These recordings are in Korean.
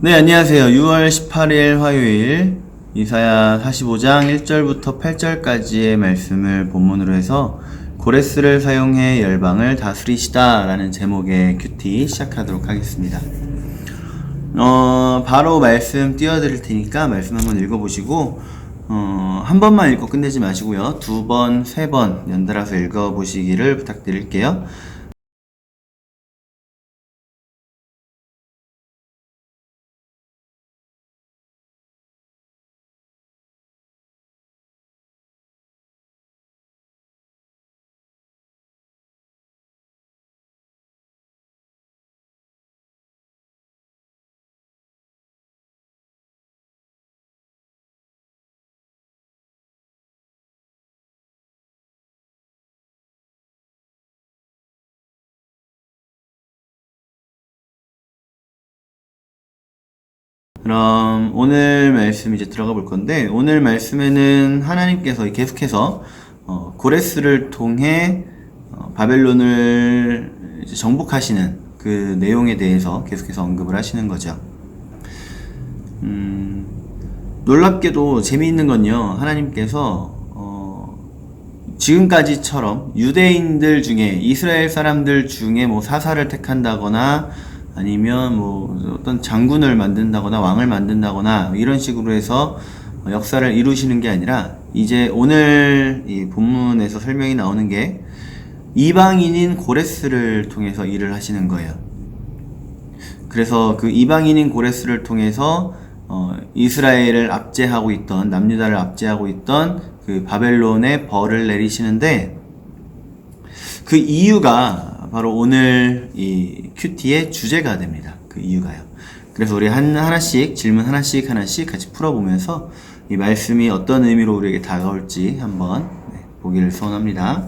네, 안녕하세요. 6월 18일 화요일 이사야 45장 1절부터 8절까지의 말씀을 본문으로 해서 고레스를 사용해 열방을 다스리시다 라는 제목의 큐티 시작하도록 하겠습니다. 바로 말씀 띄워드릴 테니까 말씀 한번 읽어보시고 한 번만 읽고 끝내지 마시고요. 두 번, 세 번 연달아서 읽어보시기를 부탁드릴게요. 그럼 오늘 말씀 이제 들어가 볼 건데, 오늘 말씀에는 하나님께서 계속해서 고레스를 통해 바벨론을 이제 정복하시는 그 내용에 대해서 계속해서 언급을 하시는 거죠. 놀랍게도 재미있는 건요, 하나님께서 지금까지처럼 유대인들 중에, 이스라엘 사람들 중에 뭐 사사를 택한다거나 아니면 뭐 어떤 장군을 만든다거나 왕을 만든다거나 이런 식으로 해서 역사를 이루시는 게 아니라, 이제 오늘 이 본문에서 설명이 나오는 게 이방인인 고레스를 통해서 일을 하시는 거예요. 그래서 그 이방인인 고레스를 통해서 이스라엘을 압제하고 있던, 남유다를 압제하고 있던 그 바벨론의 벌을 내리시는데, 그 이유가 바로 오늘 이 큐티의 주제가 됩니다. 그 이유가요. 그래서 우리 하나씩 질문 하나씩 같이 풀어보면서 이 말씀이 어떤 의미로 우리에게 다가올지 한번 보기를 소원합니다.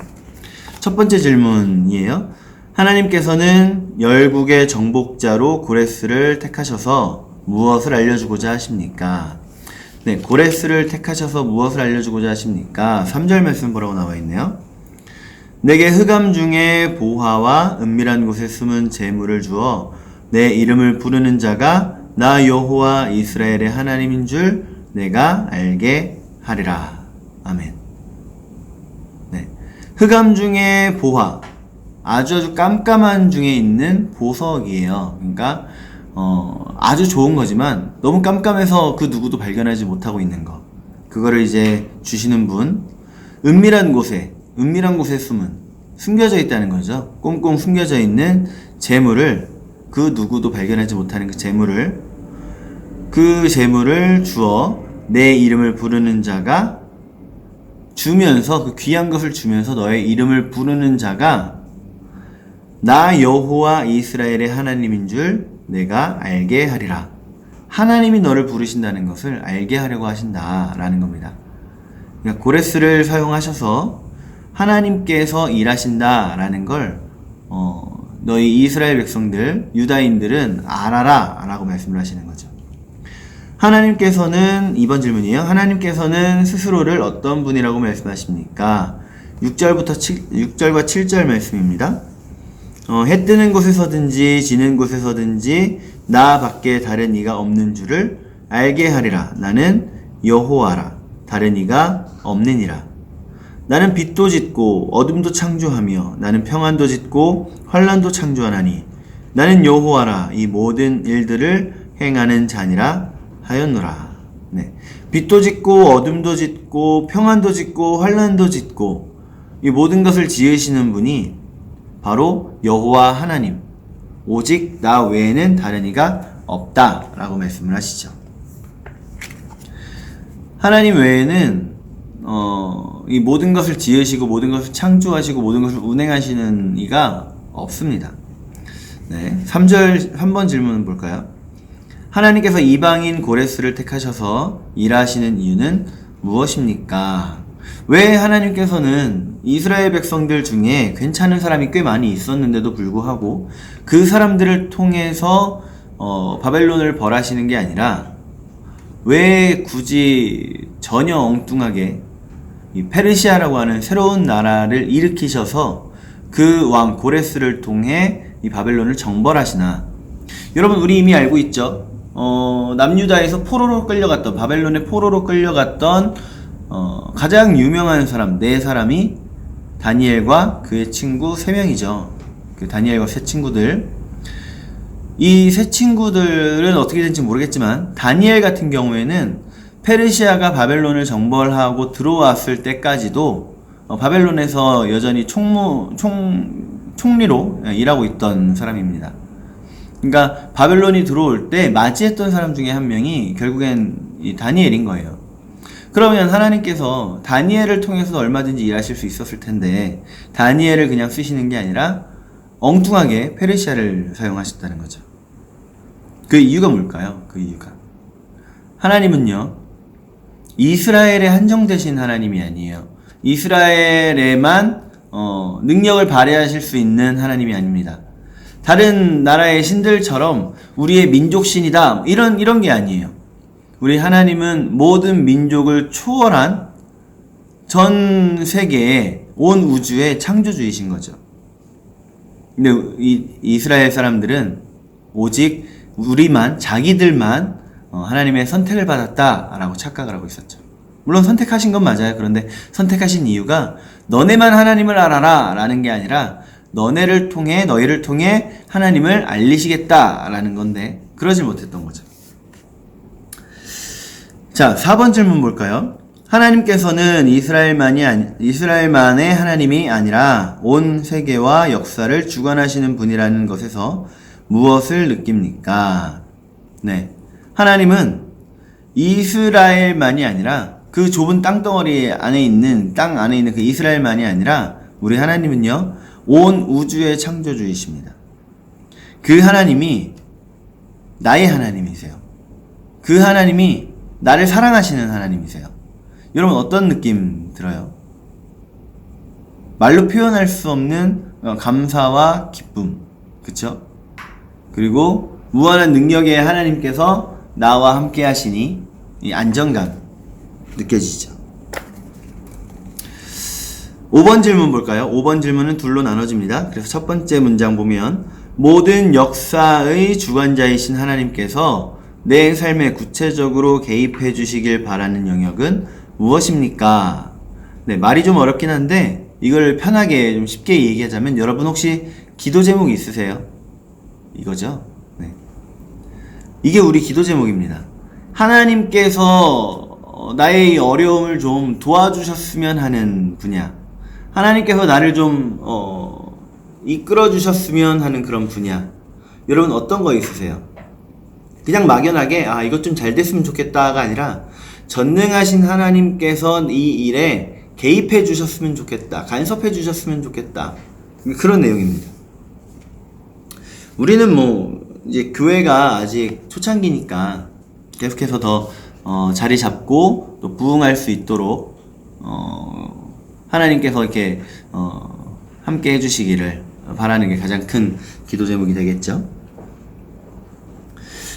첫 번째 질문이에요. 하나님께서는 열국의 정복자로 고레스를 택하셔서 무엇을 알려주고자 하십니까? 네, 고레스를 택하셔서 무엇을 알려주고자 하십니까? 3절 말씀 뭐라고 나와 있네요. 내게 흑암 중에 보화와 은밀한 곳에 숨은 재물을 주어 내 이름을 부르는 자가 나 여호와 이스라엘의 하나님인 줄 내가 알게 하리라. 아멘. 네, 흑암 중에 보화, 아주 깜깜한 중에 있는 보석이에요. 그러니까 아주 좋은 거지만 너무 깜깜해서 그 누구도 발견하지 못하고 있는 거, 그거를 이제 주시는 분. 은밀한 곳에 숨겨져 있다는 거죠. 꽁꽁 숨겨져 있는 재물을, 그 누구도 발견하지 못하는 그 재물을 주어 내 이름을 부르는 자가, 주면서, 그 귀한 것을 주면서 너의 이름을 부르는 자가 나 여호와 이스라엘의 하나님인 줄 내가 알게 하리라. 하나님이 너를 부르신다는 것을 알게 하려고 하신다라는 겁니다. 그러니까 고레스를 사용하셔서 하나님께서 일하신다라는 걸 너희 이스라엘 백성들, 유다인들은 알아라 라고 말씀을 하시는 거죠. 하나님께서는, 이번 질문이에요. 하나님께서는 스스로를 어떤 분이라고 말씀하십니까? 6절과 7절 말씀입니다. 해 뜨는 곳에서든지 지는 곳에서든지 나 밖에 다른 이가 없는 줄을 알게 하리라. 나는 여호와라. 다른 이가 없느니라. 나는 빛도 짓고 어둠도 창조하며 나는 평안도 짓고 환난도 창조하나니 나는 여호와라. 이 모든 일들을 행하는 자니라 하였노라. 네, 빛도 짓고 어둠도 짓고 평안도 짓고 환난도 짓고 이 모든 것을 지으시는 분이 바로 여호와 하나님, 오직 나 외에는 다른 이가 없다 라고 말씀을 하시죠. 하나님 외에는 이 모든 것을 지으시고 모든 것을 창조하시고 모든 것을 운행하시는 이가 없습니다. 네, 3절 한번 질문을 볼까요? 하나님께서 이방인 고레스를 택하셔서 일하시는 이유는 무엇입니까? 왜 하나님께서는 이스라엘 백성들 중에 괜찮은 사람이 꽤 많이 있었는데도 불구하고 그 사람들을 통해서 바벨론을 벌하시는 게 아니라, 왜 굳이 전혀 엉뚱하게 이 페르시아라고 하는 새로운 나라를 일으키셔서 그 왕 고레스를 통해 이 바벨론을 정벌하시나? 여러분, 우리 이미 알고 있죠? 남유다에서 포로로 끌려갔던, 바벨론의 포로로 끌려갔던 가장 유명한 사람 4사람이 다니엘과 그의 친구 3명이죠. 그 다니엘과 세 친구들. 이 세 친구들은 어떻게 된지 모르겠지만 다니엘 같은 경우에는 페르시아가 바벨론을 정벌하고 들어왔을 때까지도 바벨론에서 여전히 총리로 일하고 있던 사람입니다. 그러니까 바벨론이 들어올 때 맞이했던 사람 중에 한 명이 결국엔 이 다니엘인 거예요. 그러면 하나님께서 다니엘을 통해서 얼마든지 일하실 수 있었을 텐데 다니엘을 그냥 쓰시는 게 아니라 엉뚱하게 페르시아를 사용하셨다는 거죠. 그 이유가 뭘까요? 그 이유가 하나님은요 이스라엘에 한정되신 하나님이 아니에요. 이스라엘에만 능력을 발휘하실 수 있는 하나님이 아닙니다. 다른 나라의 신들처럼 우리의 민족 신이다 이런 게 아니에요. 우리 하나님은 모든 민족을 초월한 전 세계에 온 우주의 창조주이신 거죠. 근데 이스라엘 사람들은 오직 우리만 자기들만 하나님의 선택을 받았다라고 착각을 하고 있었죠. 물론 선택하신 건 맞아요. 그런데 선택하신 이유가 너네만 하나님을 알아라 라는 게 아니라 너희를 통해 하나님을 알리시겠다라는 건데 그러질 못했던 거죠. 자, 4번 질문 볼까요? 하나님께서는 이스라엘만의 하나님이 아니라 온 세계와 역사를 주관하시는 분이라는 것에서 무엇을 느낍니까? 네. 하나님은 이스라엘만이 아니라 그 좁은 땅덩어리 안에 있는 그 이스라엘만이 아니라 우리 하나님은요, 온 우주의 창조주이십니다. 그 하나님이 나의 하나님이세요. 그 하나님이 나를 사랑하시는 하나님이세요. 여러분 어떤 느낌 들어요? 말로 표현할 수 없는 감사와 기쁨, 그쵸? 그리고 무한한 능력의 하나님께서 나와 함께 하시니 이 안정감 느껴지죠. 5번 질문 볼까요? 5번 질문은 둘로 나눠집니다. 그래서 첫 번째 문장 보면 모든 역사의 주관자이신 하나님께서 내 삶에 구체적으로 개입해 주시길 바라는 영역은 무엇입니까? 네, 말이 좀 어렵긴 한데 이걸 편하게 좀 쉽게 얘기하자면 여러분 혹시 기도 제목 있으세요? 이거죠? 네. 이게 우리 기도 제목입니다. 하나님께서 나의 어려움을 좀 도와주셨으면 하는 분야, 하나님께서 나를 좀 이끌어 주셨으면 하는 그런 분야. 여러분 어떤 거 있으세요? 그냥 막연하게 이것 좀 잘 됐으면 좋겠다가 아니라 전능하신 하나님께서 이 일에 개입해 주셨으면 좋겠다, 간섭해 주셨으면 좋겠다, 그런 내용입니다. 우리는 이제 교회가 아직 초창기니까 계속해서 더 자리 잡고 또 부흥할 수 있도록 하나님께서 이렇게 함께 해주시기를 바라는 게 가장 큰 기도 제목이 되겠죠.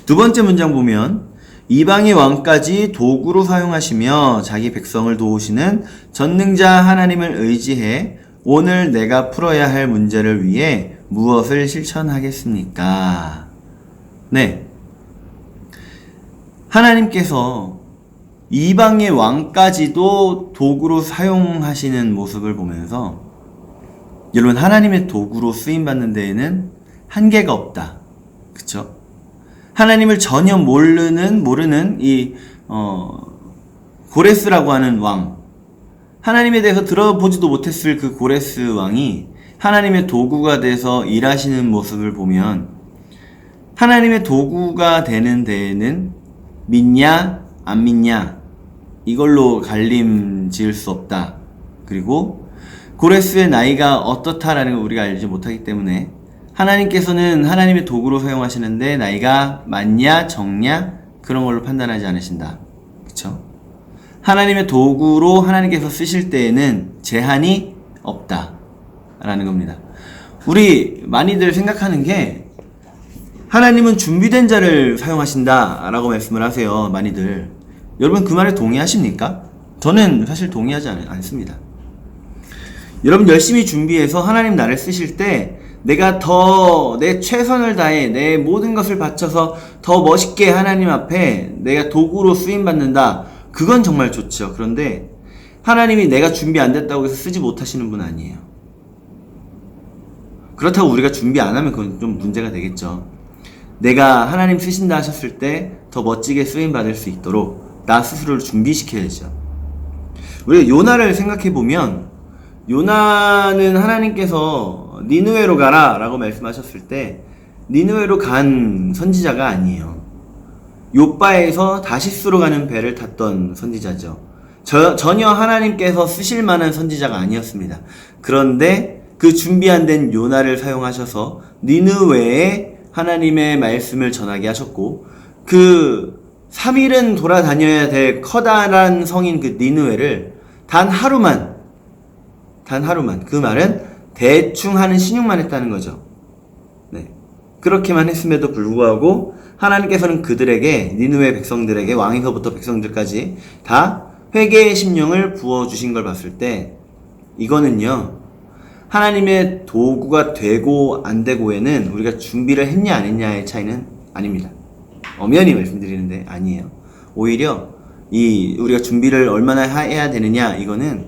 두 번째 문장 보면 이방의 왕까지 도구로 사용하시며 자기 백성을 도우시는 전능자 하나님을 의지해 오늘 내가 풀어야 할 문제를 위해 무엇을 실천하겠습니까? 네. 하나님께서 이방의 왕까지도 도구로 사용하시는 모습을 보면서 여러분 하나님의 도구로 쓰임받는 데에는 한계가 없다. 그쵸? 하나님을 전혀 모르는 이 고레스라고 하는 왕, 하나님에 대해서 들어보지도 못했을 그 고레스 왕이 하나님의 도구가 돼서 일하시는 모습을 보면 하나님의 도구가 되는 데에는 믿냐 안 믿냐 이걸로 갈림 지을 수 없다. 그리고 고레스의 나이가 어떻다라는 걸 우리가 알지 못하기 때문에 하나님께서는 하나님의 도구로 사용하시는데 나이가 많냐 적냐 그런 걸로 판단하지 않으신다. 그쵸? 하나님의 도구로 하나님께서 쓰실 때에는 제한이 없다 라는 겁니다. 우리 많이들 생각하는 게 하나님은 준비된 자를 사용하신다 라고 말씀을 하세요. 많이들. 여러분 그 말에 동의하십니까? 저는 사실 동의하지 않습니다. 여러분 열심히 준비해서 하나님 나를 쓰실 때 내가 더 내 최선을 다해 내 모든 것을 바쳐서 더 멋있게 하나님 앞에 내가 도구로 쓰임받는다. 그건 정말 좋죠. 그런데 하나님이 내가 준비 안 됐다고 해서 쓰지 못하시는 분 아니에요. 그렇다고 우리가 준비 안 하면 그건 좀 문제가 되겠죠. 내가 하나님 쓰신다 하셨을 때 더 멋지게 쓰임받을 수 있도록 나 스스로를 준비시켜야죠. 우리가 요나를 생각해보면 요나는 하나님께서 니느웨로 가라 라고 말씀하셨을 때 니느웨로 간 선지자가 아니에요. 요바에서 다시스로 가는 배를 탔던 선지자죠. 전혀 하나님께서 쓰실 만한 선지자가 아니었습니다. 그런데 그 준비 안 된 요나를 사용하셔서 니느웨에 하나님의 말씀을 전하게 하셨고, 그 3일은 돌아다녀야 될 커다란 성인 그 니느웨를 단 하루만, 그 말은 대충 하는 신용만 했다는 거죠. 네. 그렇게만 했음에도 불구하고 하나님께서는 그들에게, 니느웨 백성들에게, 왕에서부터 백성들까지 다 회개의 심령을 부어주신 걸 봤을 때 이거는요, 하나님의 도구가 되고 안 되고에는 우리가 준비를 했냐 안 했냐의 차이는 아닙니다. 엄연히 말씀드리는데 아니에요. 오히려 우리가 준비를 얼마나 해야 되느냐, 이거는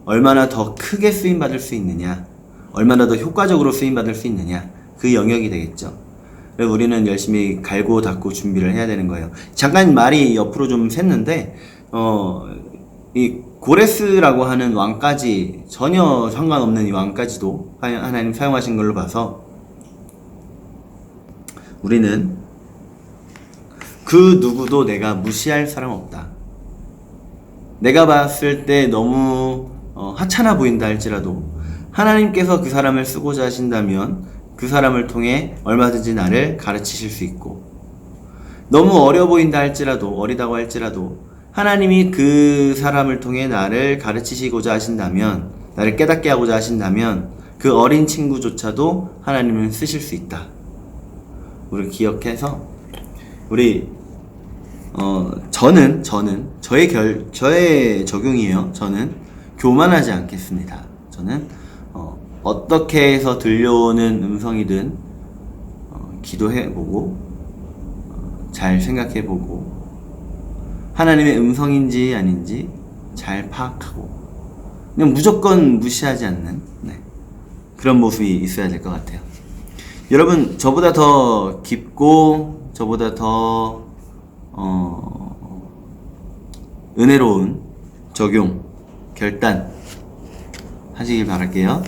얼마나 더 크게 쓰임받을 수 있느냐, 얼마나 더 효과적으로 쓰임받을 수 있느냐, 그 영역이 되겠죠. 그래서 우리는 열심히 갈고 닦고 준비를 해야 되는 거예요. 잠깐 말이 옆으로 좀 샜는데 이 고레스라고 하는 왕까지, 전혀 상관없는 이 왕까지도 하나님 사용하신 걸로 봐서 우리는 그 누구도 내가 무시할 사람 없다. 내가 봤을 때 너무 하찮아 보인다 할지라도 하나님께서 그 사람을 쓰고자 하신다면 그 사람을 통해 얼마든지 나를 가르치실 수 있고, 너무 어려 보인다 할지라도, 어리다고 할지라도 하나님이 그 사람을 통해 나를 가르치시고자 하신다면, 나를 깨닫게 하고자 하신다면 그 어린 친구조차도 하나님은 쓰실 수 있다. 우리 기억해서 우리 저는 저의 적용이에요. 저는 교만하지 않겠습니다. 저는 어떻게 해서 들려오는 음성이든 기도해보고 잘 생각해보고 하나님의 음성인지 아닌지 잘 파악하고 그냥 무조건 무시하지 않는 그런 모습이 있어야 될 것 같아요. 여러분, 저보다 더 깊고 저보다 더 은혜로운 적용, 결단 하시길 바랄게요.